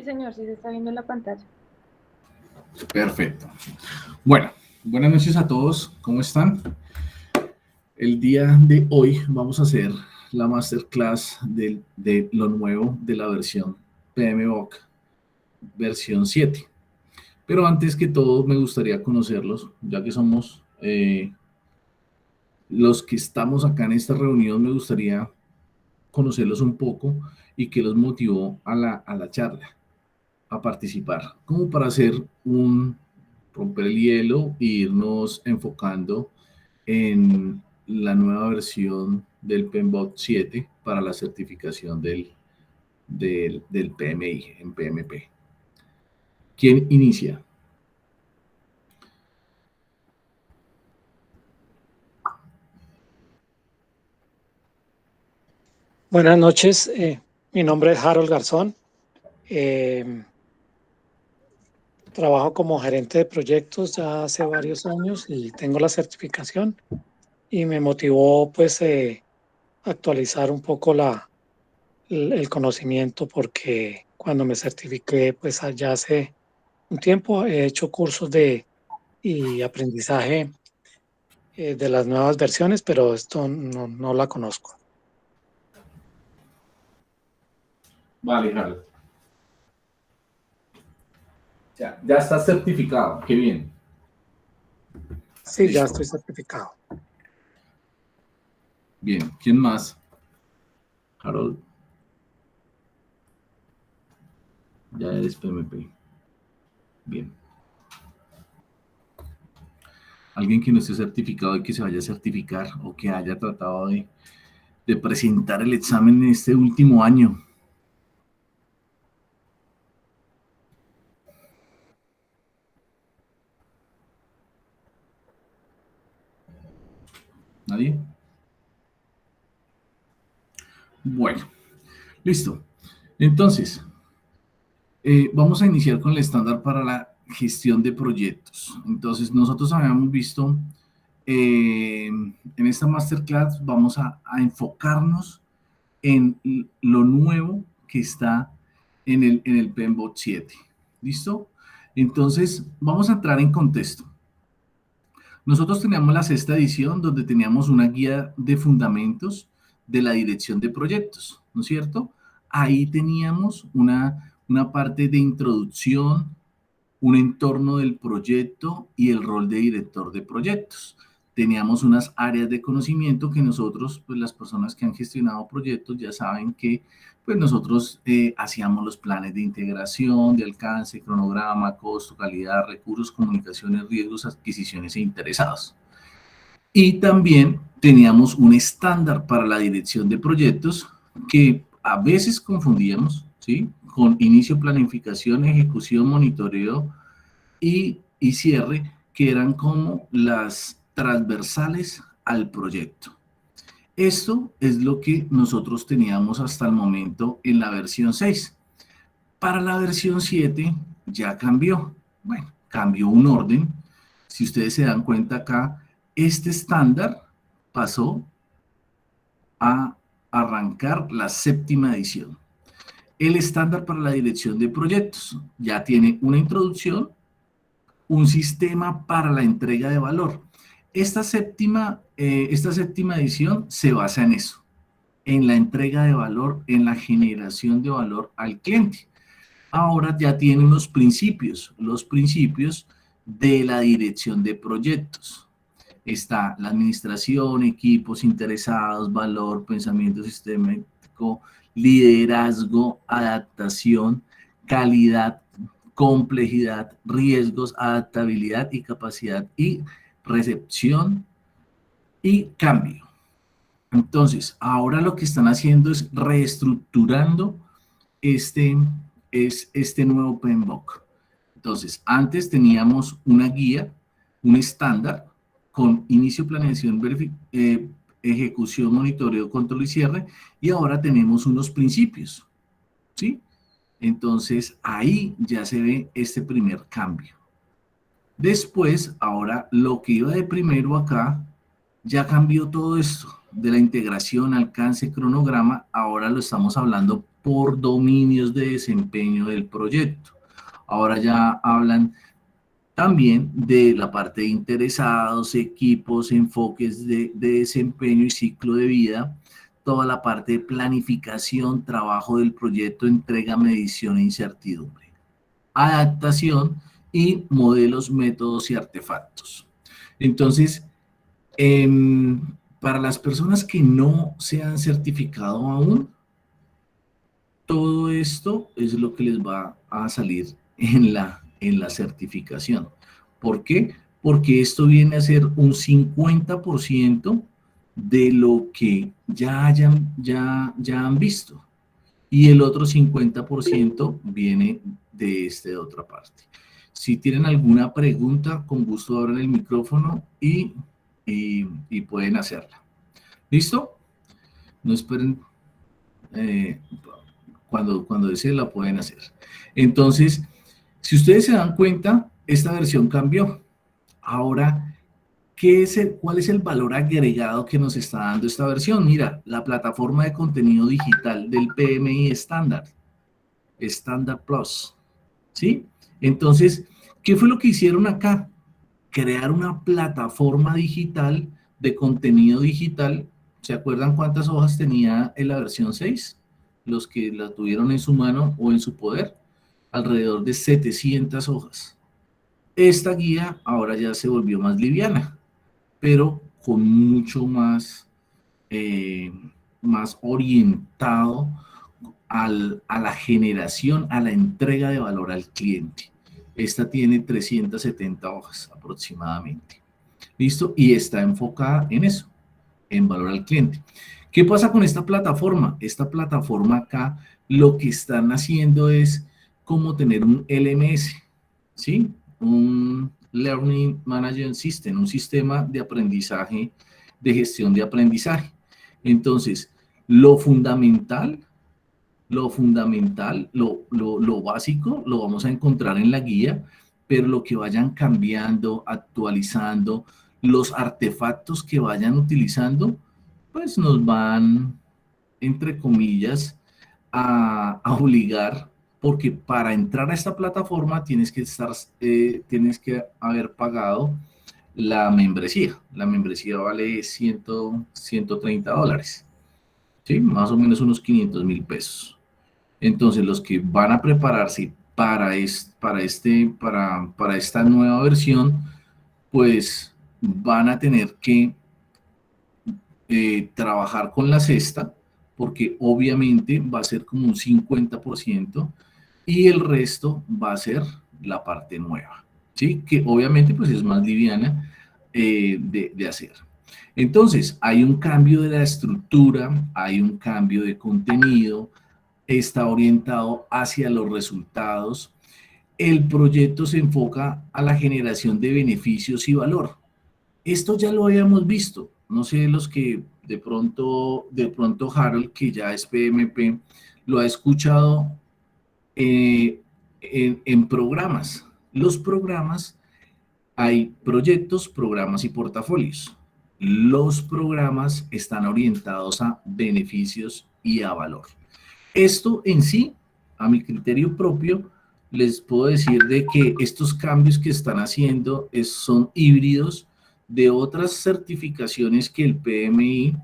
señor, sí se está viendo en la pantalla. Perfecto. Bueno, buenas noches a todos. ¿Cómo están? El día de hoy vamos a hacer la masterclass de lo nuevo de la versión PMBOK, versión 7. Pero antes que todo me gustaría conocerlos, ya que somos los que estamos acá en esta reunión, me gustaría conocerlos un poco y qué los motivó a la charla, a participar, como para hacer romper el hielo e irnos enfocando en la nueva versión del PMBOK 7 para la certificación del PMI en PMP. ¿Quién inicia? Buenas noches, mi nombre es Harold Garzón. Trabajo como gerente de proyectos ya hace varios años y tengo la certificación y me motivó pues actualizar un poco el conocimiento porque cuando me certifiqué pues allá hace un tiempo he hecho cursos y aprendizaje de las nuevas versiones, pero esto no la conozco. Vale, Harold. Ya estás certificado, qué bien. Sí, Listo. ya estoy certificado. Bien, ¿quién más? Harold. Ya eres PMP. Bien. Alguien que no esté certificado y que se vaya a certificar o que haya tratado de presentar el examen en este último año. ¿Nadie? Bueno, listo. Entonces, vamos a iniciar con el estándar para la gestión de proyectos. Entonces, nosotros habíamos visto, en esta masterclass vamos a enfocarnos en lo nuevo que está en el PMBOK 7. ¿Listo? Entonces, vamos a entrar en contexto. Nosotros teníamos la sexta edición donde teníamos una guía de fundamentos de la dirección de proyectos, ¿no es cierto? Ahí teníamos una parte de introducción, un entorno del proyecto y el rol de director de proyectos. Teníamos unas áreas de conocimiento que nosotros, pues las personas que han gestionado proyectos ya saben que pues nosotros hacíamos los planes de integración, de alcance, cronograma, costo, calidad, recursos, comunicaciones, riesgos, adquisiciones e interesados. Y también teníamos un estándar para la dirección de proyectos que a veces confundíamos, ¿sí? Con inicio, planificación, ejecución, monitoreo y cierre, que eran como las transversales al proyecto. Esto es lo que nosotros teníamos hasta el momento en la versión 6. Para la versión 7 ya cambió. Bueno, cambió un orden. Si ustedes se dan cuenta acá, este estándar pasó a arrancar la séptima edición. El estándar para la dirección de proyectos ya tiene una introducción, un sistema para la entrega de valor. Esta séptima edición se basa en eso, en la entrega de valor, en la generación de valor al cliente. Ahora ya tiene unos principios, los principios de la dirección de proyectos. Está la administración, equipos interesados, valor, pensamiento sistemático, liderazgo, adaptación, calidad, complejidad, riesgos, adaptabilidad y capacidad y recepción y cambio. Entonces, ahora lo que están haciendo es reestructurando este nuevo PMBOK. Entonces, antes teníamos una guía, un estándar con inicio, planeación, ejecución, monitoreo, control y cierre, y ahora tenemos unos principios, ¿sí? Entonces, ahí ya se ve este primer cambio. Después, ahora, lo que iba de primero acá, ya cambió todo esto, de la integración, alcance, cronograma, ahora lo estamos hablando por dominios de desempeño del proyecto. Ahora ya hablan también de la parte de interesados, equipos, enfoques de desempeño y ciclo de vida, toda la parte de planificación, trabajo del proyecto, entrega, medición e incertidumbre, adaptación y modelos, métodos y artefactos. Entonces, para las personas que no se han certificado aún, todo esto es lo que les va a salir en la certificación. ¿Por qué? Porque esto viene a ser un 50% de lo que ya han visto. Y el otro 50% viene de de otra parte. Si tienen alguna pregunta, con gusto abran el micrófono y pueden hacerla. ¿Listo? No esperen. eh, cuando deseen la pueden hacer. Entonces, si ustedes se dan cuenta, esta versión cambió. Ahora, ¿cuál es el valor agregado que nos está dando esta versión? Mira, la plataforma de contenido digital del PMI estándar, Standard Plus, ¿sí? Entonces, ¿qué fue lo que hicieron acá? Crear una plataforma digital de contenido digital. ¿Se acuerdan cuántas hojas tenía en la versión 6? Los que la tuvieron en su mano o en su poder, alrededor de 700 hojas. Esta guía ahora ya se volvió más liviana, pero con mucho eh, más orientado a la generación, a la entrega de valor al cliente. Esta tiene 370 hojas aproximadamente. ¿Listo? Y está enfocada en eso, en valor al cliente. ¿Qué pasa con esta plataforma? Esta plataforma acá lo que están haciendo es como tener un LMS, ¿sí? Un Learning Management System, un sistema de aprendizaje, de gestión de aprendizaje. Entonces, lo fundamental, lo básico, lo vamos a encontrar en la guía, pero lo que vayan cambiando, actualizando, los artefactos que vayan utilizando, pues nos van, entre comillas, a obligar, porque para entrar a esta plataforma tienes que haber pagado la membresía. La membresía vale $130, ¿sí? Más o menos unos 500.000 pesos. Entonces, los que van a prepararse para esta nueva versión, pues van a tener que trabajar con la cesta, porque obviamente va a ser como un 50% y el resto va a ser la parte nueva, ¿sí? Que obviamente pues es más liviana de hacer. Entonces, hay un cambio de la estructura, hay un cambio de contenido, está orientado hacia los resultados. El proyecto se enfoca a la generación de beneficios y valor. Esto ya lo habíamos visto. No sé, los que de pronto Harold, que ya es PMP, lo ha escuchado en programas. Los programas, hay proyectos, programas y portafolios. Los programas están orientados a beneficios y a valor. Esto en sí, a mi criterio propio, les puedo decir de que estos cambios que están haciendo son híbridos de otras certificaciones que el PMI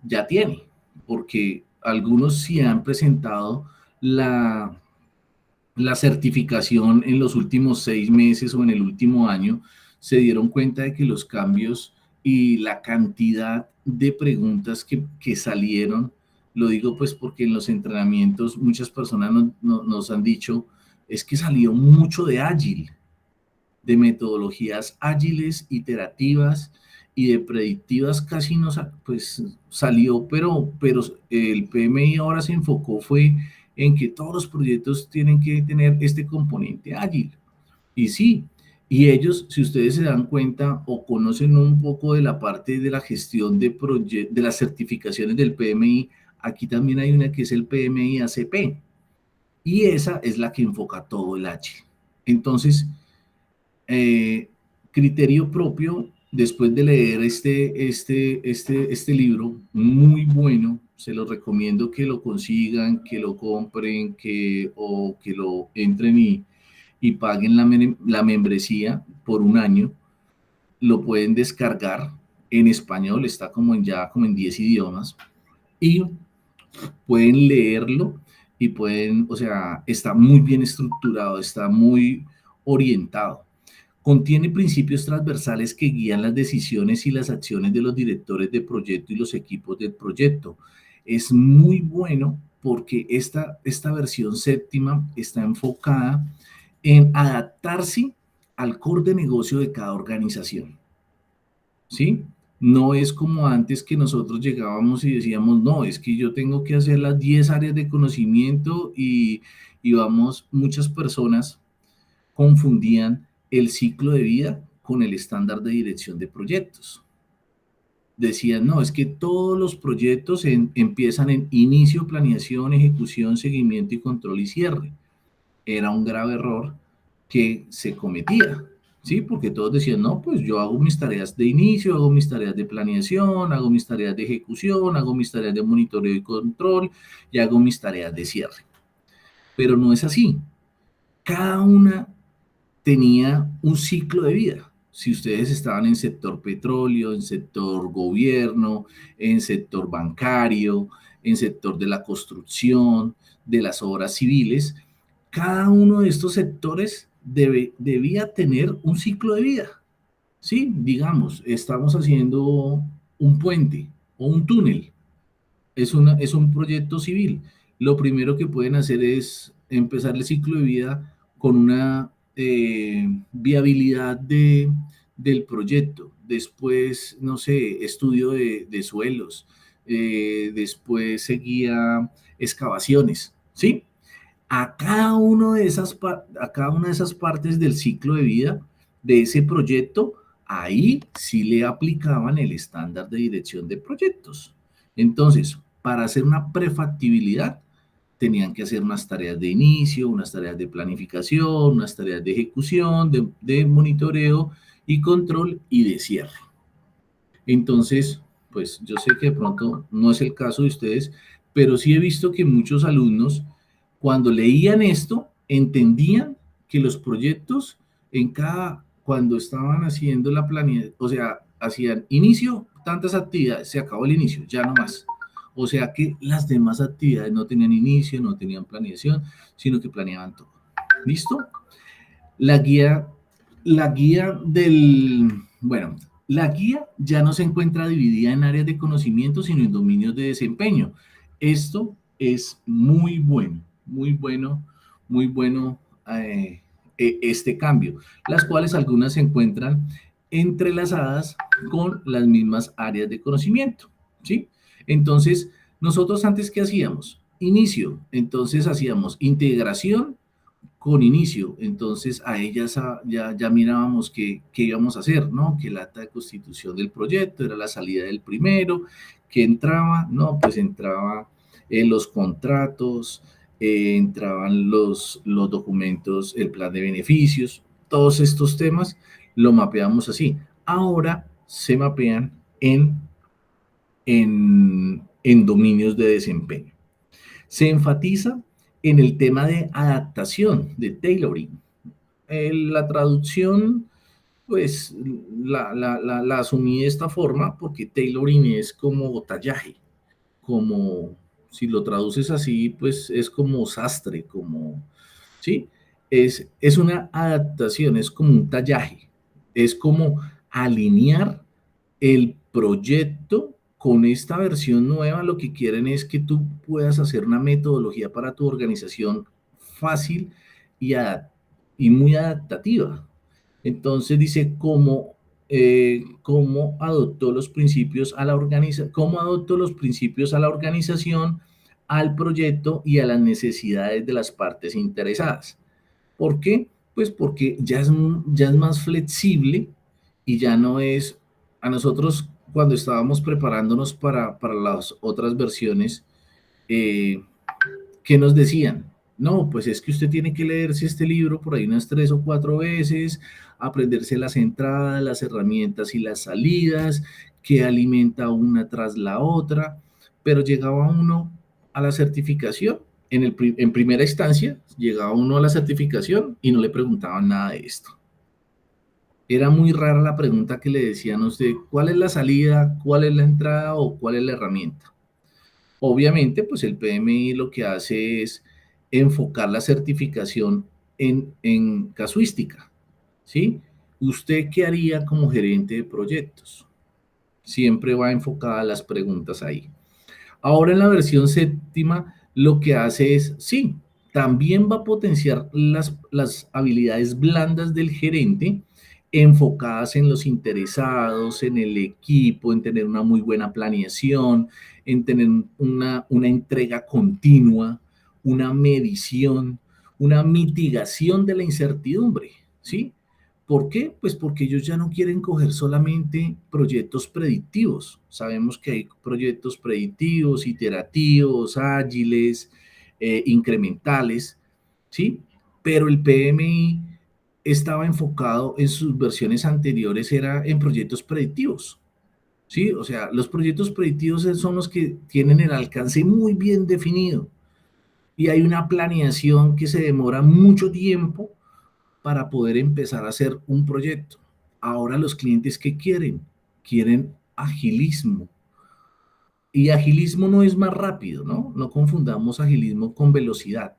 ya tiene, porque algunos sí han presentado la certificación en los últimos 6 meses o en el último año, se dieron cuenta de que los cambios y la cantidad de preguntas que salieron, lo digo pues porque en los entrenamientos muchas personas nos han dicho, es que salió mucho de ágil, de metodologías ágiles, iterativas y de predictivas casi no pues salió, pero el PMI ahora se enfocó fue en que todos los proyectos tienen que tener este componente ágil. Y sí, y ellos, si ustedes se dan cuenta o conocen un poco de la parte de la gestión de las certificaciones del PMI, aquí también hay una que es el PMI ACP, y esa es la que enfoca todo el ágil. Entonces, criterio propio, después de leer este libro, muy bueno, Se los recomiendo que lo consigan, que lo compren, o que lo entren y paguen la membresía por un año. Lo pueden descargar en español, está ya como en 10 idiomas, y pueden leerlo y pueden, o sea, está muy bien estructurado, está muy orientado. Contiene principios transversales que guían las decisiones y las acciones de los directores de proyecto y los equipos del proyecto. Es muy bueno porque esta versión séptima está enfocada en adaptarse al core de negocio de cada organización, ¿sí? No es como antes que nosotros llegábamos y decíamos, no, es que yo tengo que hacer las 10 áreas de conocimiento y vamos, muchas personas confundían el ciclo de vida con el estándar de dirección de proyectos. Decían, no, es que todos los proyectos empiezan en inicio, planeación, ejecución, seguimiento y control y cierre. Era un grave error que se cometía, ¿sí? Porque todos decían, no, pues yo hago mis tareas de inicio, hago mis tareas de planeación, hago mis tareas de ejecución, hago mis tareas de monitoreo y control y hago mis tareas de cierre. Pero no es así. Cada una tenía un ciclo de vida. Si ustedes estaban en sector petróleo, en sector gobierno, en sector bancario, en sector de la construcción, de las obras civiles, cada uno de estos sectores debía tener un ciclo de vida. Sí, digamos, estamos haciendo un puente o un túnel, es un proyecto civil. Lo primero que pueden hacer es empezar el ciclo de vida con una viabilidad del proyecto. Después, no sé, estudio de suelos. Después seguía excavaciones, ¿sí? A cada una de esas partes del ciclo de vida de ese proyecto, ahí sí le aplicaban el estándar de dirección de proyectos. Entonces, para hacer una prefactibilidad, tenían que hacer unas tareas de inicio, unas tareas de planificación, unas tareas de ejecución, de monitoreo y control y de cierre. Entonces, pues yo sé que de pronto no es el caso de ustedes, pero sí he visto que muchos alumnos, cuando leían esto, entendían que los proyectos cuando estaban haciendo la planeación, o sea, hacían inicio, tantas actividades, se acabó el inicio, ya no más. O sea que las demás actividades no tenían inicio, no tenían planeación, sino que planeaban todo. ¿Listo? La guía, bueno, la guía ya no se encuentra dividida en áreas de conocimiento, sino en dominios de desempeño. Esto es muy bueno, muy bueno, muy bueno este cambio, las cuales algunas se encuentran entrelazadas con las mismas áreas de conocimiento, ¿sí? Entonces, nosotros antes, ¿qué hacíamos? Inicio, entonces hacíamos integración con inicio. Entonces a ellas ya mirábamos qué íbamos a hacer, ¿no? Que la acta de constitución del proyecto era la salida del primero, que entraba, no, pues entraba los contratos, entraban los documentos, el plan de beneficios, todos estos temas lo mapeamos así. Ahora se mapean en dominios de desempeño. Se enfatiza en el tema de adaptación, de tailoring. La traducción, pues, la asumí de esta forma porque tailoring es como tallaje, como, si lo traduces así, pues es como sastre, como, ¿sí? Es una adaptación, es como un tallaje, es como alinear el proyecto con esta versión nueva. Lo que quieren es que tú puedas hacer una metodología para tu organización fácil y, y muy adaptativa. Entonces dice cómo adoptó los principios a la cómo adoptó los principios a la organización, al proyecto y a las necesidades de las partes interesadas. ¿Por qué? Pues porque ya es más flexible y ya no es, a nosotros cuando estábamos preparándonos para las otras versiones, eh, ¿qué nos decían? No, pues es que usted tiene que leerse este libro por ahí unas 3 o 4 veces, aprenderse las entradas, las herramientas y las salidas, que alimenta una tras la otra, pero llegaba uno a la certificación, en primera instancia, llegaba uno a la certificación y no le preguntaban nada de esto. Era muy rara la pregunta que le decían a usted, ¿cuál es la salida, cuál es la entrada o cuál es la herramienta? Obviamente, pues el PMI lo que hace es enfocar la certificación en casuística, ¿sí? ¿Usted qué haría como gerente de proyectos? Siempre va enfocada a las preguntas ahí. Ahora en la versión séptima lo que hace es, sí, también va a potenciar las habilidades blandas del gerente enfocadas en los interesados, en el equipo, en tener una muy buena planeación, en tener una entrega continua, una medición, una mitigación de la incertidumbre, ¿sí? ¿Por qué? Pues porque ellos ya no quieren coger solamente proyectos predictivos. Sabemos que hay proyectos predictivos, iterativos, ágiles, incrementales, ¿sí? Pero el PMI estaba enfocado en sus versiones anteriores, era en proyectos predictivos, ¿sí? O sea, los proyectos predictivos son los que tienen el alcance muy bien definido y hay una planeación que se demora mucho tiempo para poder empezar a hacer un proyecto. Ahora los clientes, ¿qué quieren? Quieren agilismo. Y agilismo no es más rápido, ¿no? No confundamos agilismo con velocidad.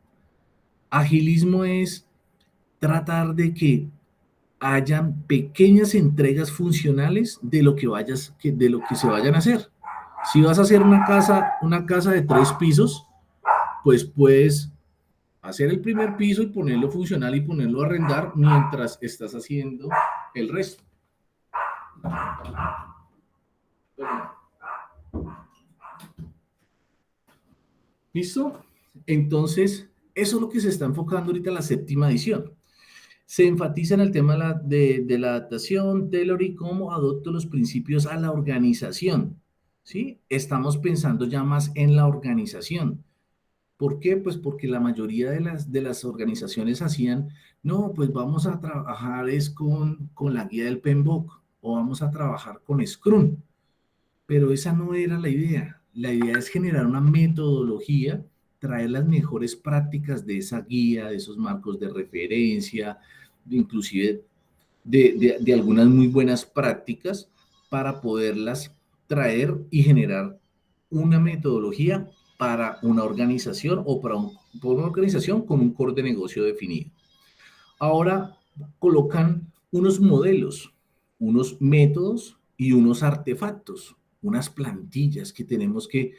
Agilismo es tratar de que hayan pequeñas entregas funcionales de lo que se vayan a hacer. Si vas a hacer una casa de 3 pisos, pues puedes hacer el primer piso y ponerlo funcional y ponerlo a arrendar mientras estás haciendo el resto. ¿Listo? Entonces, eso es lo que se está enfocando ahorita en la séptima edición. Se enfatiza en el tema de la adaptación, Taylor y cómo adopto los principios a la organización. ¿Sí? Estamos pensando ya más en la organización. ¿Por qué? Pues porque la mayoría de las organizaciones hacían, no, pues vamos a trabajar es con la guía del PMBOK o vamos a trabajar con Scrum, pero esa no era la idea. La idea es generar una metodología, traer las mejores prácticas de esa guía, de esos marcos de referencia, inclusive de algunas muy buenas prácticas para poderlas traer y generar una metodología para una organización o por una organización con un core de negocio definido. Ahora colocan unos modelos, unos métodos y unos artefactos, unas plantillas que tenemos que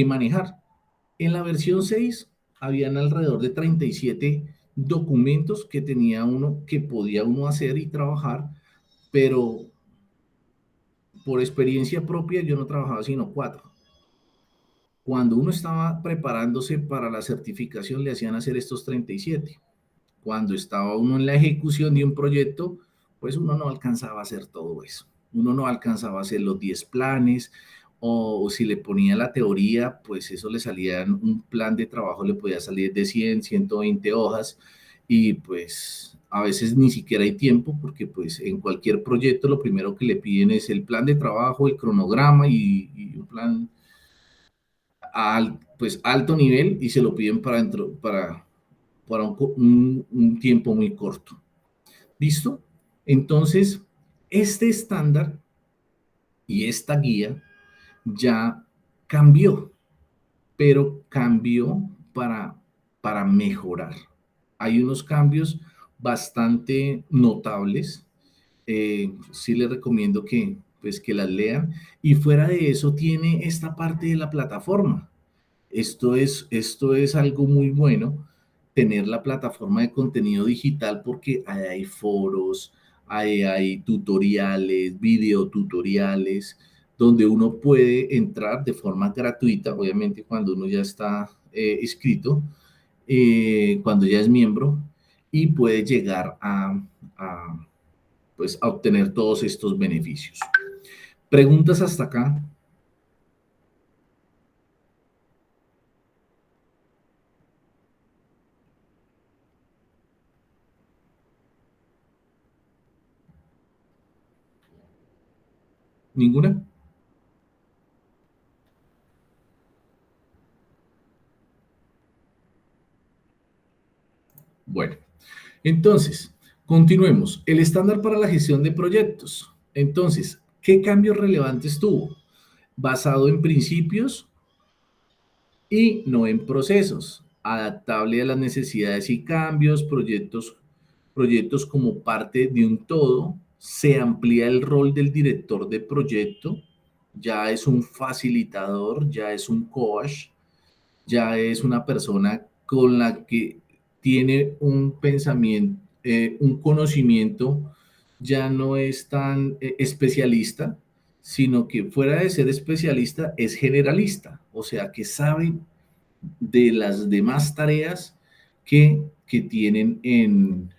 manejar. En la versión 6 habían alrededor de 37 documentos que tenía uno, que podía uno hacer y trabajar, pero por experiencia propia yo no trabajaba sino 4. Cuando uno estaba preparándose para la certificación le hacían hacer estos 37. Cuando estaba uno en la ejecución de un proyecto, pues uno no alcanzaba a hacer todo eso. Uno no alcanzaba a hacer los 10 planes, o si le ponía la teoría, pues eso le salía en un plan de trabajo, le podía salir de 100, 120 hojas, y pues a veces ni siquiera hay tiempo, porque pues en cualquier proyecto lo primero que le piden es el plan de trabajo, el cronograma y un plan pues alto nivel, y se lo piden para un tiempo muy corto. ¿Listo? Entonces, este estándar y esta guía ya cambió, pero cambió para mejorar. Hay unos cambios bastante notables. Sí les recomiendo pues, que las lean. Y fuera de eso tiene esta parte de la plataforma. Esto es algo muy bueno, tener la plataforma de contenido digital, porque hay foros, hay tutoriales, videotutoriales, donde uno puede entrar de forma gratuita, obviamente cuando uno ya está inscrito, cuando ya es miembro, y puede llegar pues, a obtener todos estos beneficios. ¿Preguntas hasta acá? ¿Ninguna? Bueno, entonces, continuemos. El estándar para la gestión de proyectos. Entonces, ¿qué cambios relevantes tuvo? Basado en principios y no en procesos. Adaptable a las necesidades y cambios, proyectos como parte de un todo. Se amplía el rol del director de proyecto. Ya es un facilitador, ya es un coach, ya es una persona con la que tiene un pensamiento, un conocimiento, ya no es tan especialista, sino que fuera de ser especialista es generalista, o sea que sabe de las demás tareas que tienen en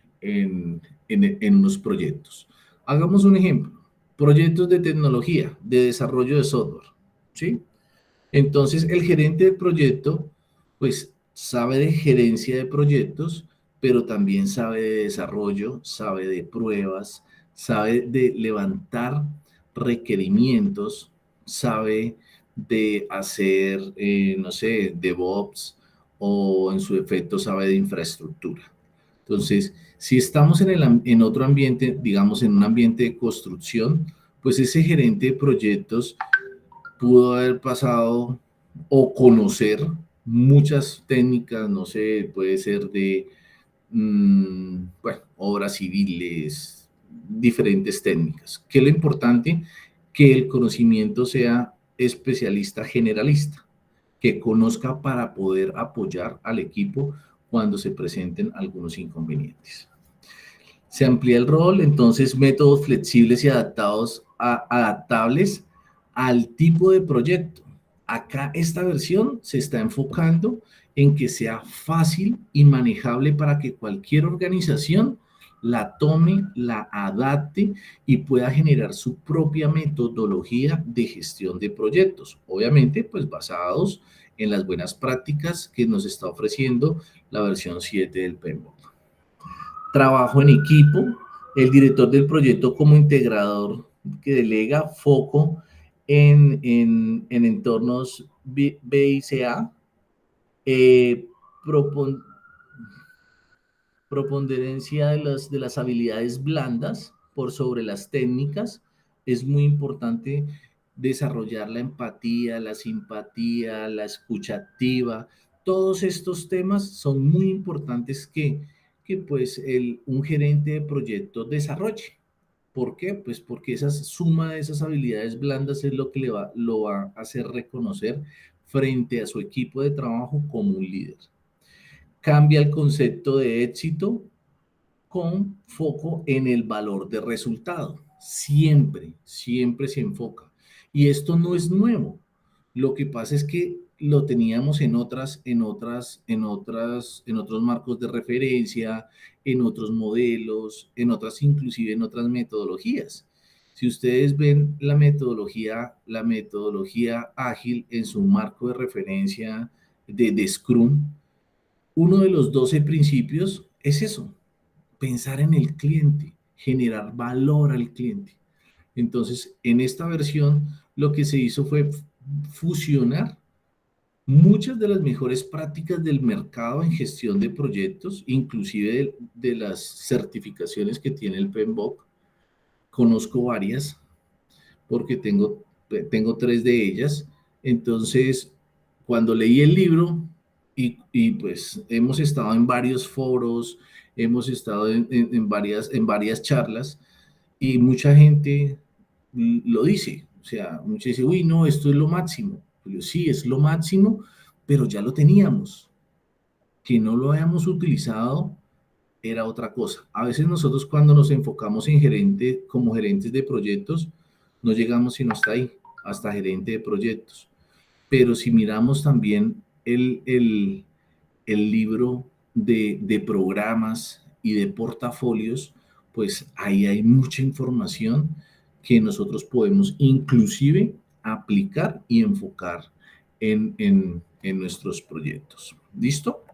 unos proyectos. Hagamos un ejemplo, proyectos de tecnología, de desarrollo de software, ¿sí? Entonces, el gerente del proyecto, pues, sabe de gerencia de proyectos, pero también sabe de desarrollo, sabe de pruebas, sabe de levantar requerimientos, sabe de hacer, no sé, DevOps o en su defecto sabe de infraestructura. Entonces, si estamos en otro ambiente, digamos en un ambiente de construcción, pues ese gerente de proyectos pudo haber pasado o conocer muchas técnicas, no sé, puede ser de, bueno, obras civiles, diferentes técnicas. ¿Qué es lo importante? Que el conocimiento sea especialista generalista, que conozca para poder apoyar al equipo cuando se presenten algunos inconvenientes. Se amplía el rol, entonces métodos flexibles y adaptables al tipo de proyecto. Acá esta versión se está enfocando en que sea fácil y manejable para que cualquier organización la tome, la adapte y pueda generar su propia metodología de gestión de proyectos. Obviamente, pues basados en las buenas prácticas que nos está ofreciendo la versión 7 del PMBOK. Trabajo en equipo, el director del proyecto como integrador que delega foco en entornos BICA, eh, propon, proponderancia de las habilidades blandas por sobre las técnicas. Es muy importante desarrollar la empatía, la simpatía, la escucha activa. Todos estos temas son muy importantes que pues un gerente de proyecto desarrolle. ¿Por qué? Pues porque esa suma de esas habilidades blandas es lo que lo va a hacer reconocer frente a su equipo de trabajo como un líder. Cambia el concepto de éxito con foco en el valor de resultado. Siempre, siempre se enfoca. Y esto no es nuevo. Lo que pasa es que lo teníamos en otros marcos de referencia, en otros modelos, inclusive en otras metodologías. Si ustedes ven la metodología ágil en su marco de referencia de Scrum, uno de los 12 principios es eso, pensar en el cliente, generar valor al cliente. Entonces, en esta versión, lo que se hizo fue fusionar muchas de las mejores prácticas del mercado en gestión de proyectos, inclusive de las certificaciones que tiene el PMBOK. Conozco varias porque tengo 3 de ellas. Entonces, cuando leí el libro y pues hemos estado en varios foros, hemos estado en varias charlas y mucha gente lo dice. O sea, muchos dicen, uy, no, esto es lo máximo. Yo, sí, es lo máximo, pero ya lo teníamos. Que no lo hayamos utilizado era otra cosa. A veces nosotros cuando nos enfocamos en como gerentes de proyectos, no llegamos sino hasta ahí, hasta gerente de proyectos. Pero si miramos también el libro de programas y de portafolios, pues ahí hay mucha información que nosotros podemos inclusive aplicar y enfocar en nuestros proyectos. ¿Listo?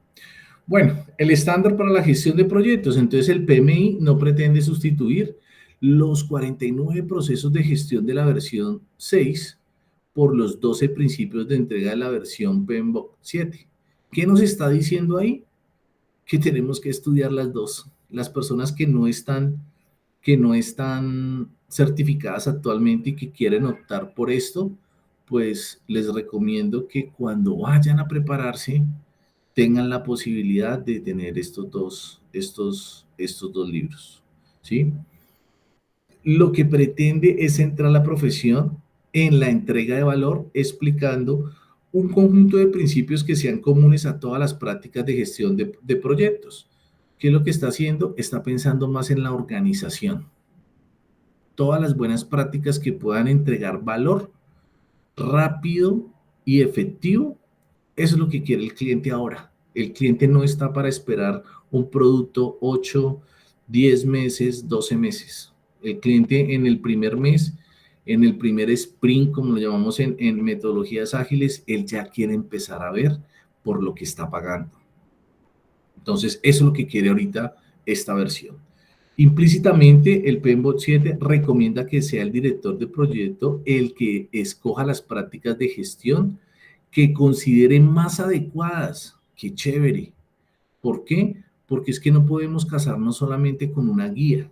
Bueno, el estándar para la gestión de proyectos. Entonces, el PMI no pretende sustituir los 49 procesos de gestión de la versión 6 por los 12 principios de entrega de la versión PMBOK 7. ¿Qué nos está diciendo ahí? que tenemos que estudiar las dos. Las personas que no están certificadas actualmente y que quieren optar por esto, pues les recomiendo que cuando vayan a prepararse tengan la posibilidad de tener estos dos libros, ¿sí? Lo que pretende es centrar la profesión en la entrega de valor, explicando un conjunto de principios que sean comunes a todas las prácticas de gestión de proyectos. ¿Qué es lo que está haciendo? Está pensando más en la organización. Todas las buenas prácticas que puedan entregar valor rápido y efectivo. Eso es lo que quiere el cliente ahora. El cliente no está para esperar un producto 8, 10 meses, 12 meses. El cliente en el primer mes, en el primer sprint, como lo llamamos en metodologías ágiles, él ya quiere empezar a ver por lo que está pagando. Entonces, eso es lo que quiere ahorita esta versión. Implícitamente, el PMBOK 7 recomienda que sea el director de proyecto el que escoja las prácticas de gestión que considere más adecuadas. ¡Qué chévere! ¿Por qué? Porque es que no podemos casarnos solamente con una guía.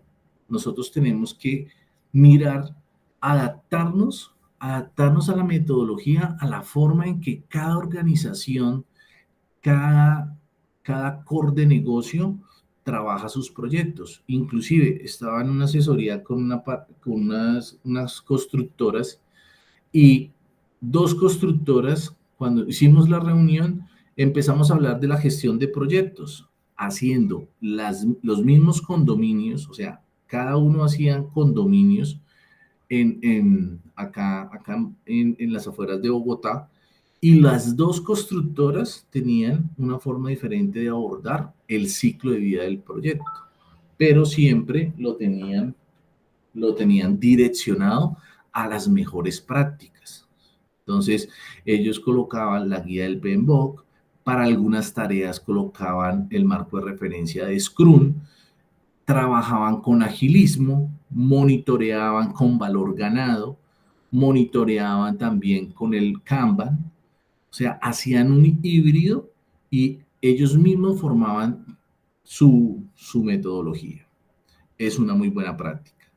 Nosotros tenemos que mirar, adaptarnos a la metodología, a la forma en que cada organización, cada, cada core de negocio trabaja sus proyectos. Inclusive estaba en una asesoría con unas constructoras y dos constructoras, cuando hicimos la reunión, empezamos a hablar de la gestión de proyectos, haciendo los mismos condominios, o sea, cada uno hacía condominios acá en las afueras de Bogotá, y las dos constructoras tenían una forma diferente de abordar el ciclo de vida del proyecto, pero siempre lo tenían direccionado a las mejores prácticas. Entonces, ellos colocaban la guía del PMBOK, para algunas tareas colocaban el marco de referencia de Scrum, trabajaban con agilismo, monitoreaban con valor ganado, monitoreaban también con el Kanban, o sea, hacían un híbrido y ellos mismos formaban su metodología. Es una muy buena práctica.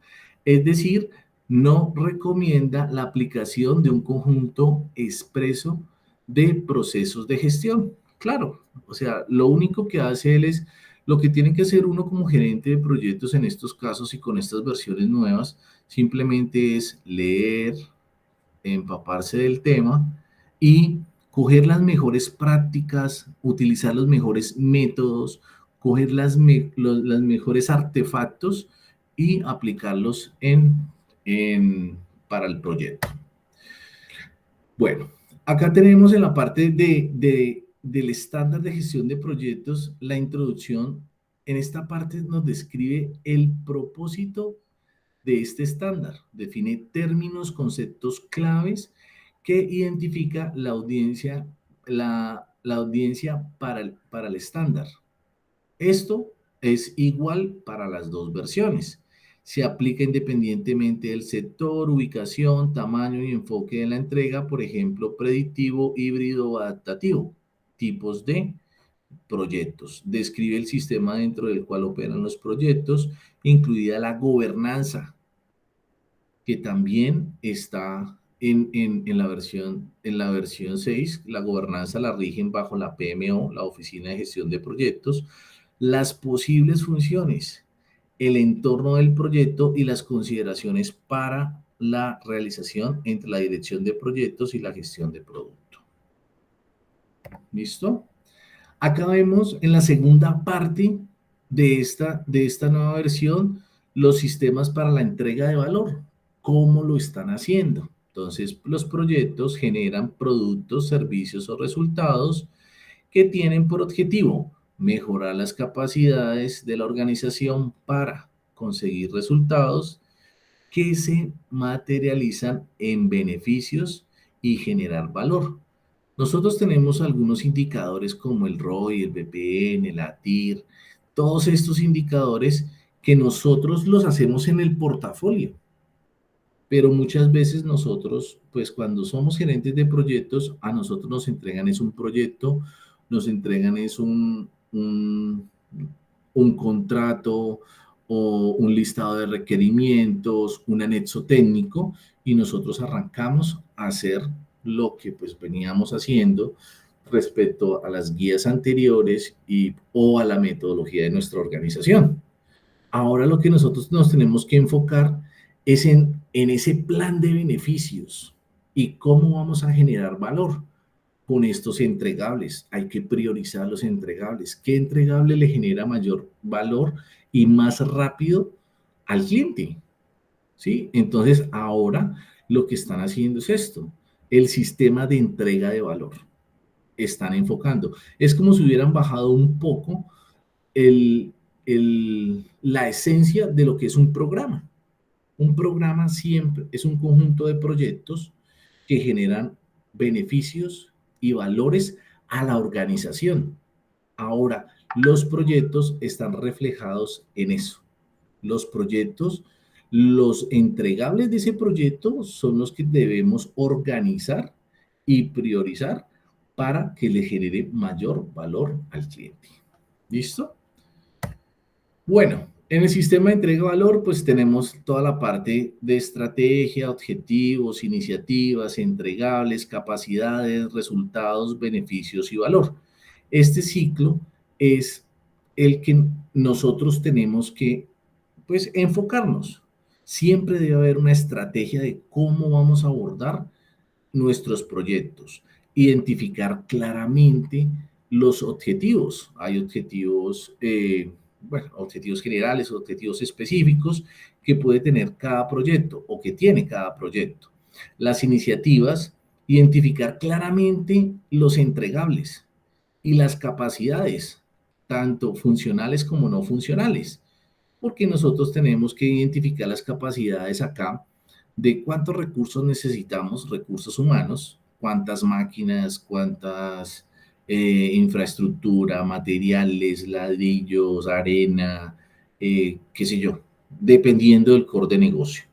Es decir, no recomienda la aplicación de un conjunto expreso de procesos de gestión. Claro, o sea, lo único que hace él es lo que tiene que hacer uno como gerente de proyectos en estos casos y con estas versiones nuevas, simplemente es leer, empaparse del tema y coger las mejores prácticas, utilizar los mejores métodos, coger las mejores artefactos y aplicarlos para el proyecto. Bueno, acá tenemos en la parte del estándar de gestión de proyectos la introducción. En esta parte nos describe el propósito de este estándar. Define términos, conceptos claves que identifica la audiencia para el estándar. Esto es igual para las dos versiones. Se aplica independientemente del sector, ubicación, tamaño y enfoque de la entrega, por ejemplo, predictivo, híbrido o adaptativo. Tipos de proyectos. Describe el sistema dentro del cual operan los proyectos, incluida la gobernanza, que también está en la versión 6. La gobernanza la rigen bajo la PMO, la Oficina de Gestión de Proyectos, las posibles funciones, el entorno del proyecto y las consideraciones para la realización entre la dirección de proyectos y la gestión de producto. ¿Listo? Acá vemos en la segunda parte de esta nueva versión los sistemas para la entrega de valor. ¿Cómo lo están haciendo? Entonces, los proyectos generan productos, servicios o resultados que tienen por objetivo mejorar las capacidades de la organización para conseguir resultados que se materializan en beneficios y generar valor. Nosotros tenemos algunos indicadores como el ROI, el BPN, el ATIR, todos estos indicadores que nosotros los hacemos en el portafolio, pero muchas veces nosotros, pues cuando somos gerentes de proyectos, a nosotros nos entregan es un proyecto, nos entregan es un contrato o un listado de requerimientos, un anexo técnico, y nosotros arrancamos a hacer lo que pues veníamos haciendo respecto a las guías anteriores o a la metodología de nuestra organización. Ahora lo que nosotros nos tenemos que enfocar es en ese plan de beneficios y cómo vamos a generar valor con estos entregables. Hay que priorizar los entregables. ¿Qué entregable le genera mayor valor y más rápido al cliente? ¿Sí? Entonces, ahora lo que están haciendo es esto, el sistema de entrega de valor. Están enfocando. Es como si hubieran bajado un poco la esencia de lo que es un programa. Un programa siempre es un conjunto de proyectos que generan beneficios y valores a la organización. Ahora, los proyectos están reflejados en eso. Los proyectos, los entregables de ese proyecto son los que debemos organizar y priorizar para que le genere mayor valor al cliente. ¿Listo? Bueno, en el sistema de entrega de valor, pues tenemos toda la parte de estrategia, objetivos, iniciativas, entregables, capacidades, resultados, beneficios y valor. Este ciclo es el que nosotros tenemos que, pues, enfocarnos. Siempre debe haber una estrategia de cómo vamos a abordar nuestros proyectos, identificar claramente los objetivos. Hay objetivos, bueno, objetivos generales, objetivos específicos que puede tener cada proyecto o que tiene cada proyecto. Las iniciativas, identificar claramente los entregables y las capacidades, tanto funcionales como no funcionales, porque nosotros tenemos que identificar las capacidades acá de cuántos recursos necesitamos, recursos humanos, cuántas máquinas, cuántas infraestructura, materiales, ladrillos, arena, qué sé yo, dependiendo del core de negocio.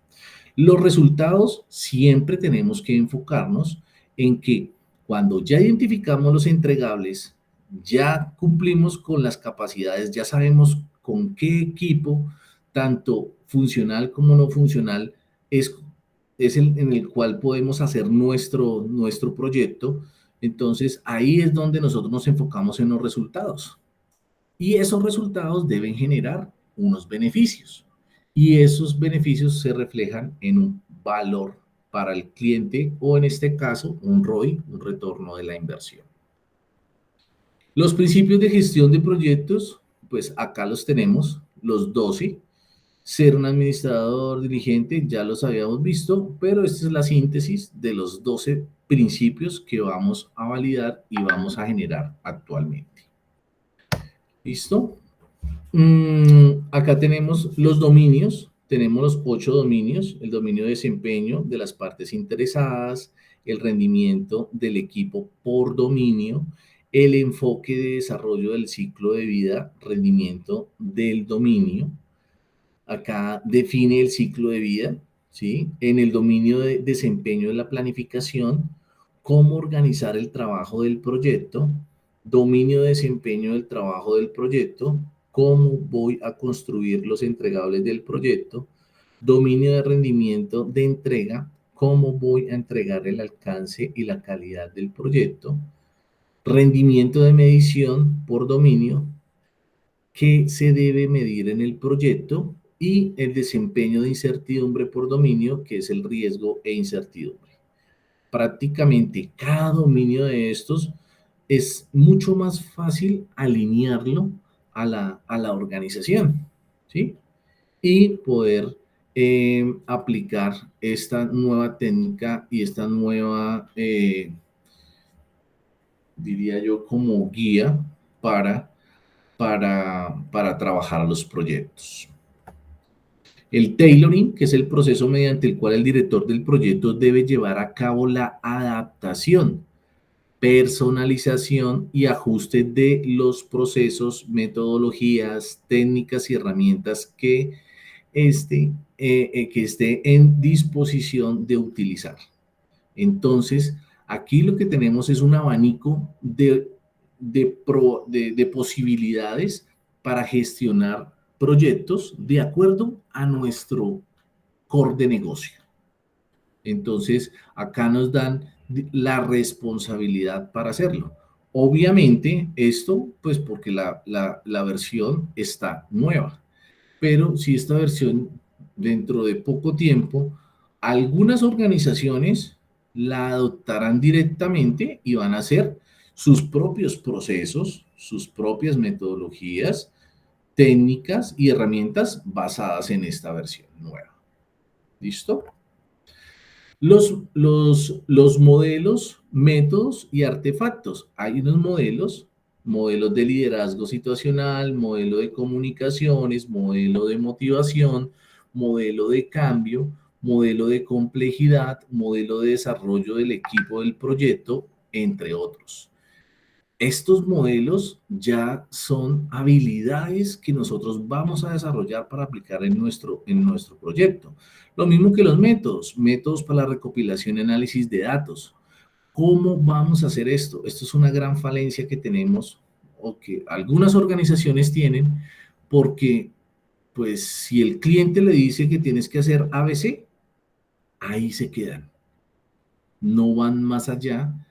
Los resultados siempre tenemos que enfocarnos en que cuando ya identificamos los entregables, ya cumplimos con las capacidades, ya sabemos con qué equipo, tanto funcional como no funcional, es en el cual podemos hacer nuestro proyecto. Entonces, ahí es donde nosotros nos enfocamos en los resultados. Y esos resultados deben generar unos beneficios. Y esos beneficios se reflejan en un valor para el cliente o en este caso un ROI, un retorno de la inversión. Los principios de gestión de proyectos, pues acá los tenemos, los 12. Ser un administrador diligente, ya los habíamos visto, pero esta es la síntesis de los 12 principios que vamos a validar y vamos a generar actualmente. ¿Listo? Acá tenemos los dominios, tenemos los 8 dominios, el dominio de desempeño de las partes interesadas, el rendimiento del equipo por dominio, el enfoque de desarrollo del ciclo de vida, rendimiento del dominio. Acá define el ciclo de vida, ¿sí? En el dominio de desempeño de la planificación, cómo organizar el trabajo del proyecto, dominio de desempeño del trabajo del proyecto, cómo voy a construir los entregables del proyecto, dominio de rendimiento de entrega, cómo voy a entregar el alcance y la calidad del proyecto, rendimiento de medición por dominio, qué se debe medir en el proyecto y el desempeño de incertidumbre por dominio, que es el riesgo e incertidumbre. Prácticamente cada dominio de estos es mucho más fácil alinearlo a la organización, ¿sí? Y poder aplicar esta nueva técnica y esta nueva, diría yo, como guía para trabajar los proyectos. El tailoring, que es el proceso mediante el cual el director del proyecto debe llevar a cabo la adaptación, personalización y ajuste de los procesos, metodologías, técnicas y herramientas que esté en disposición de utilizar. Entonces, aquí lo que tenemos es un abanico de de posibilidades para gestionar proyectos de acuerdo a nuestro core de negocio. Entonces, acá nos dan la responsabilidad para hacerlo. Obviamente, esto, pues porque la versión está nueva, pero si esta versión dentro de poco tiempo, algunas organizaciones la adoptarán directamente y van a hacer sus propios procesos, sus propias metodologías, técnicas y herramientas basadas en esta versión nueva. ¿Listo? Los modelos, métodos y artefactos. Hay unos modelos de liderazgo situacional, modelo de comunicaciones, modelo de motivación, modelo de cambio, modelo de complejidad, modelo de desarrollo del equipo del proyecto, entre otros. Estos modelos ya son habilidades que nosotros vamos a desarrollar para aplicar en nuestro proyecto. Lo mismo que los métodos para la recopilación y análisis de datos. ¿Cómo vamos a hacer esto? Esto es una gran falencia que tenemos o que algunas organizaciones tienen porque, pues, si el cliente le dice que tienes que hacer ABC, ahí se quedan. No van más allá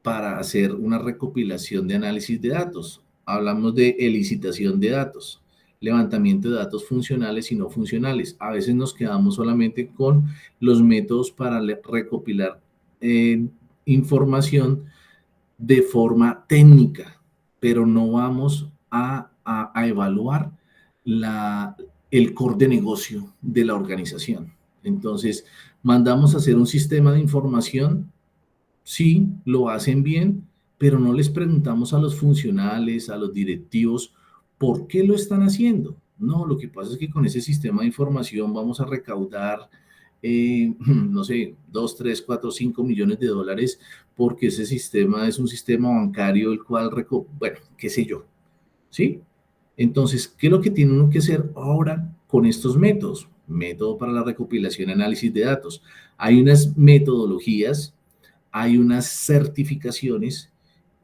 para hacer una recopilación de análisis de datos. Hablamos de elicitación de datos, levantamiento de datos funcionales y no funcionales. A veces nos quedamos solamente con los métodos para recopilar información de forma técnica, pero no vamos a evaluar el core de negocio de la organización. Entonces, mandamos a hacer un sistema de información. Sí, lo hacen bien, pero no les preguntamos a los funcionales, a los directivos, ¿por qué lo están haciendo? No, lo que pasa es que con ese sistema de información vamos a recaudar, no sé, 2, 3, 4, 5 millones de dólares, porque ese sistema es un sistema bancario, el cual, bueno, qué sé yo, ¿sí? Entonces, ¿qué es lo que tiene uno que hacer ahora con estos métodos? Método para la recopilación y análisis de datos. Hay unas metodologías, hay unas certificaciones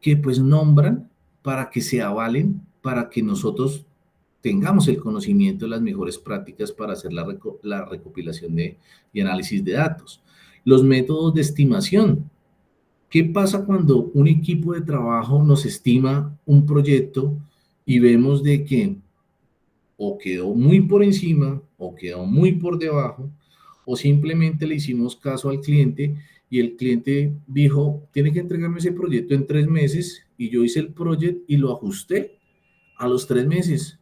que pues nombran para que se avalen, para que nosotros tengamos el conocimiento de las mejores prácticas para hacer la recopilación y análisis de datos. Los métodos de estimación. ¿Qué pasa cuando un equipo de trabajo nos estima un proyecto y vemos de que o quedó muy por encima o quedó muy por debajo, o simplemente le hicimos caso al cliente y el cliente dijo, tiene que entregarme ese proyecto en 3 meses y yo hice el proyecto y lo ajusté a los 3 meses?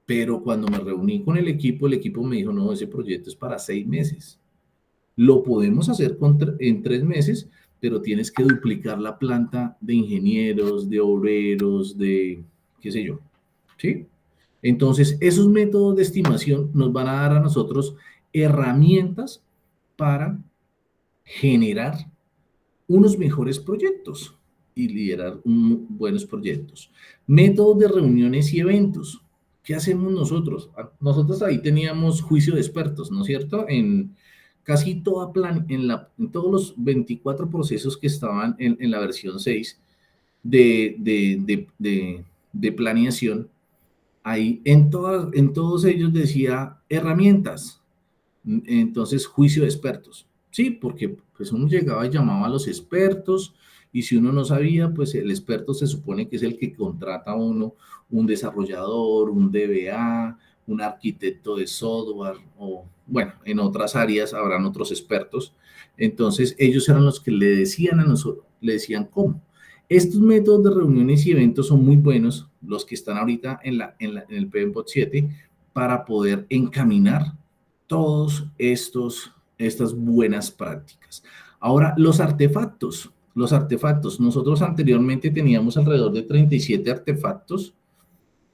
Pero cuando me reuní con el equipo me dijo, no, ese proyecto es para 6 meses. Lo podemos hacer en 3 meses, pero tienes que duplicar la planta de ingenieros, de obreros, de qué sé yo, ¿sí? Entonces, esos métodos de estimación nos van a dar a nosotros herramientas para generar unos mejores proyectos y liderar buenos proyectos. Métodos de reuniones y eventos. ¿Qué hacemos nosotros? Nosotros ahí teníamos juicio de expertos, ¿no es cierto? En casi toda en todos los 24 procesos que estaban en la versión 6 de planeación, ahí en todos ellos decía herramientas. Entonces, juicio de expertos. Sí, porque pues uno llegaba y llamaba a los expertos y si uno no sabía, pues el experto se supone que es el que contrata a uno, un desarrollador, un DBA, un arquitecto de software o bueno, en otras áreas habrán otros expertos. Entonces, ellos eran los que le decían a nosotros, le decían cómo. Estos métodos de reuniones y eventos son muy buenos, los que están ahorita en el PMBOK 7, para poder encaminar todos estas buenas prácticas. Ahora, los artefactos. Nosotros anteriormente teníamos alrededor de 37 artefactos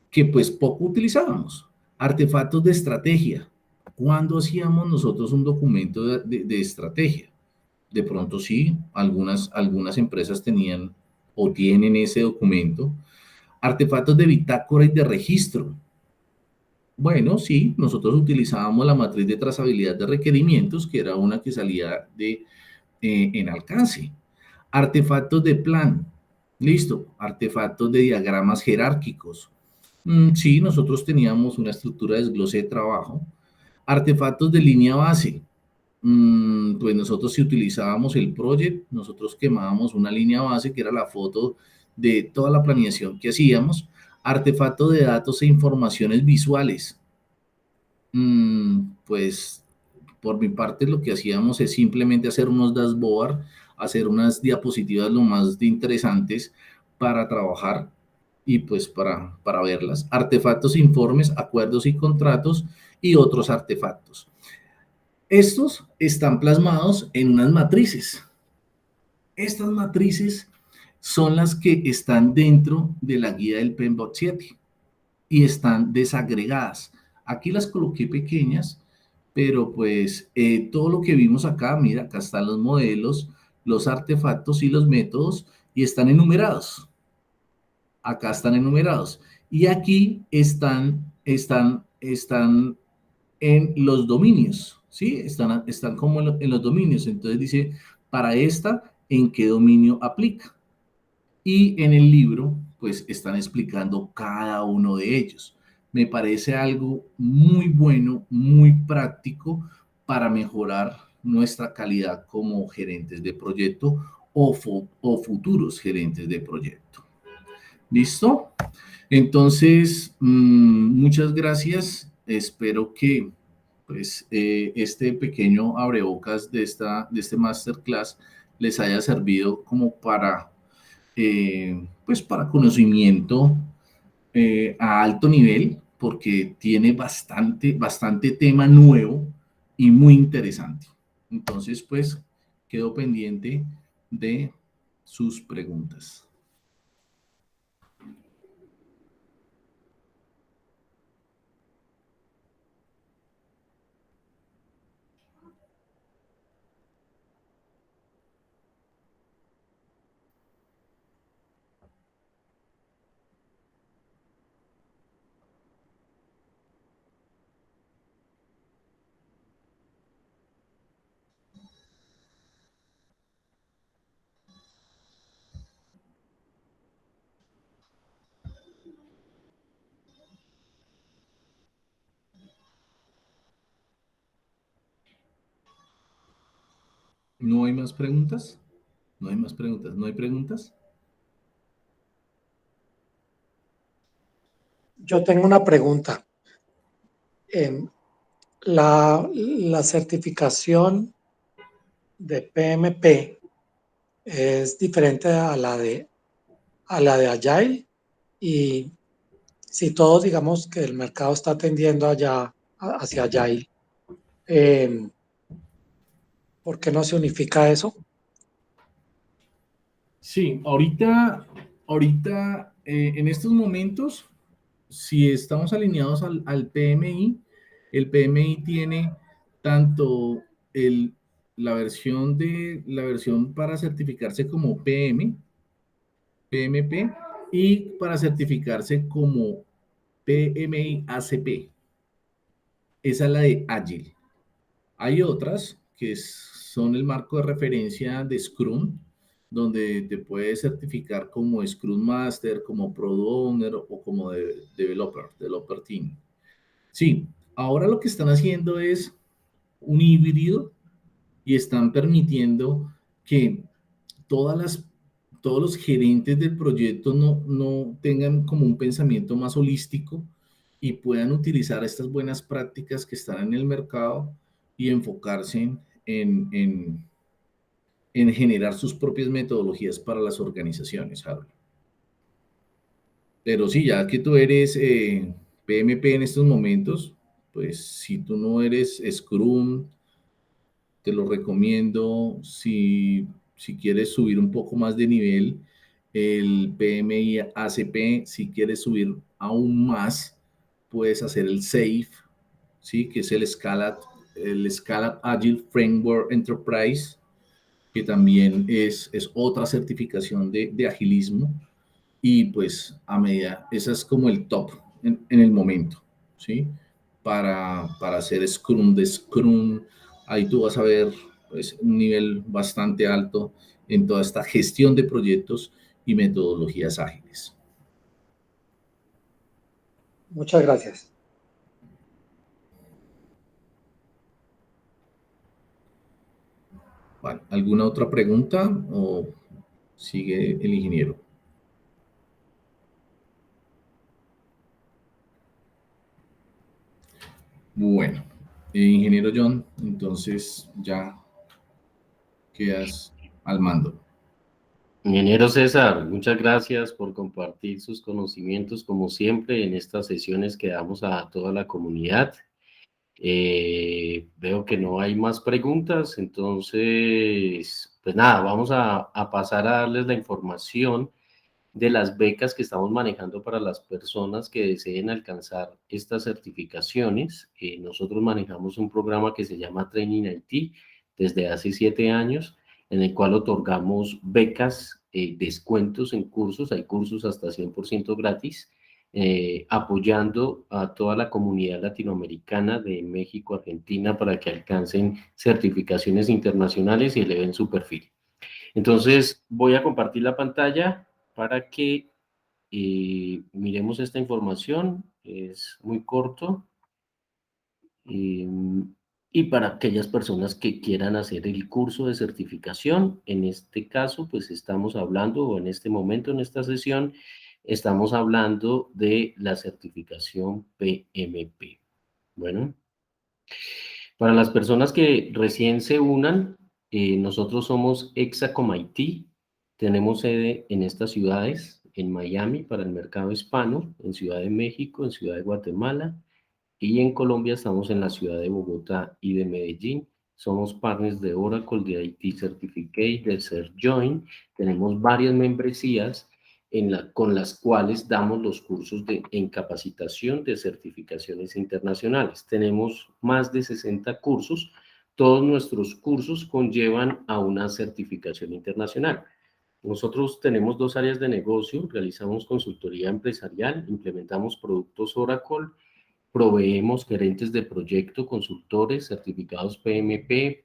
que pues poco utilizábamos. Artefactos de estrategia. ¿Cuándo hacíamos nosotros un documento de estrategia? De pronto sí, algunas empresas tenían o tienen ese documento. Artefactos de bitácora y de registro. Bueno, sí, nosotros utilizábamos la matriz de trazabilidad de requerimientos, que era una que salía en alcance. Artefactos de plan. Listo, artefactos de diagramas jerárquicos. Sí, nosotros teníamos una estructura de desglose de trabajo. Artefactos de línea base. Pues nosotros si utilizábamos el project, nosotros quemábamos una línea base que era la foto de toda la planeación que hacíamos. Artefactos de datos e informaciones visuales. Pues por mi parte lo que hacíamos es simplemente hacer unos dashboard, hacer unas diapositivas lo más interesantes para trabajar y pues para verlas. Artefactos, informes, acuerdos y contratos y otros artefactos. Estos están plasmados en unas matrices. Estas matrices son las que están dentro de la guía del PMBOK 7 y están desagregadas. Aquí las coloqué pequeñas, pero pues todo lo que vimos acá, mira, acá están los modelos, los artefactos y los métodos y están enumerados. Acá están enumerados. Y aquí están en los dominios, ¿sí? Están como en los dominios. Entonces dice, para esta, ¿en qué dominio aplica? Y en el libro, pues están explicando cada uno de ellos. Me parece algo muy bueno, muy práctico para mejorar nuestra calidad como gerentes de proyecto o futuros gerentes de proyecto. ¿Listo? Entonces, muchas gracias. Espero que pues, este pequeño abrebocas de este masterclass les haya servido como para pues para conocimiento a alto nivel, porque tiene bastante tema nuevo y muy interesante. Entonces, pues, quedo pendiente de sus preguntas. ¿No hay más preguntas? No hay más preguntas. ¿No hay preguntas? Yo tengo una pregunta. Em, la certificación de PMP es diferente a la de Agile, y si todos digamos que el mercado está tendiendo hacia Agile, em, ¿por qué no se unifica eso? Sí, ahorita en estos momentos, si estamos alineados al PMI, el PMI tiene tanto el, la versión para certificarse como PMP y para certificarse como PMI ACP. Esa es la de Agile. Hay otras que son el marco de referencia de Scrum, donde te puedes certificar como Scrum Master, como Product Owner o como developer Team. Sí, ahora lo que están haciendo es un híbrido y están permitiendo que todas las, todos los gerentes del proyecto no tengan como un pensamiento más holístico y puedan utilizar estas buenas prácticas que están en el mercado y enfocarse en generar sus propias metodologías para las organizaciones, Harold. Pero sí, ya que tú eres PMP en estos momentos, pues si tú no eres Scrum, te lo recomiendo. Si quieres subir un poco más de nivel, el PMI ACP, si quieres subir aún más, puedes hacer el SAFe, ¿sí? Que es el Scala Agile Framework Enterprise, que también es otra certificación de agilismo. Y pues a medida, esa es como el top en el momento, ¿sí? Para hacer Scrum de Scrum, ahí tú vas a ver pues, un nivel bastante alto en toda esta gestión de proyectos y metodologías ágiles. Muchas gracias. Vale, ¿alguna otra pregunta o sigue el ingeniero? Bueno, ingeniero John, entonces ya quedas al mando. Ingeniero César, muchas gracias por compartir sus conocimientos, como siempre, en estas sesiones que damos a toda la comunidad. Veo que no hay más preguntas, entonces, pues nada, vamos a pasar a darles la información de las becas que estamos manejando para las personas que deseen alcanzar estas certificaciones. Nosotros manejamos un programa que se llama Training IT desde hace 7 años, en el cual otorgamos becas, descuentos en cursos, hay cursos hasta 100% gratis, apoyando a toda la comunidad latinoamericana de México, Argentina, para que alcancen certificaciones internacionales y eleven su perfil. Entonces, voy a compartir la pantalla para que miremos esta información. Es muy corto. eh, y para aquellas personas que quieran hacer el curso de certificación, en este caso, pues estamos hablando, o en este momento, en esta sesión, estamos hablando de la certificación PMP. Bueno, para las personas que recién se unan, nosotros somos Exacom IT, tenemos sede en estas ciudades, en Miami para el mercado hispano, en Ciudad de México, en Ciudad de Guatemala, y en Colombia estamos en la ciudad de Bogotá y de Medellín. Somos partners de Oracle, de IT Certificate, de CertJoin. Tenemos varias membresías con las cuales damos los cursos en capacitación de certificaciones internacionales. Tenemos más de 60 cursos. Todos nuestros cursos conllevan a una certificación internacional. Nosotros tenemos 2 áreas de negocio, realizamos consultoría empresarial, implementamos productos Oracle, proveemos gerentes de proyecto, consultores, certificados PMP,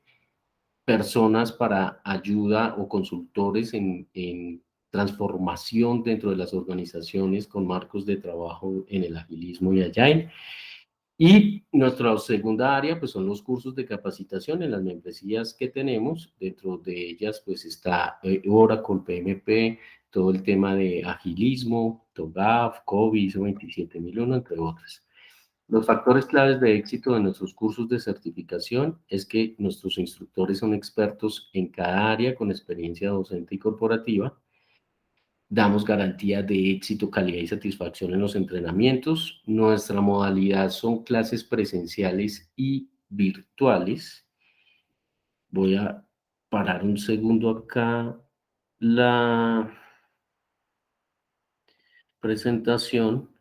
personas para ayuda o consultores en transformación dentro de las organizaciones con marcos de trabajo en el agilismo y Agile. Y nuestra segunda área, pues son los cursos de capacitación en las membresías que tenemos. Dentro de ellas, pues está Oracle, PMP, todo el tema de agilismo, TOGAF, COVID, ISO 27001, entre otras. Los factores claves de éxito de nuestros cursos de certificación es que nuestros instructores son expertos en cada área con experiencia docente y corporativa. Damos garantía de éxito, calidad y satisfacción en los entrenamientos. Nuestra modalidad son clases presenciales y virtuales. Voy a parar un segundo acá la presentación.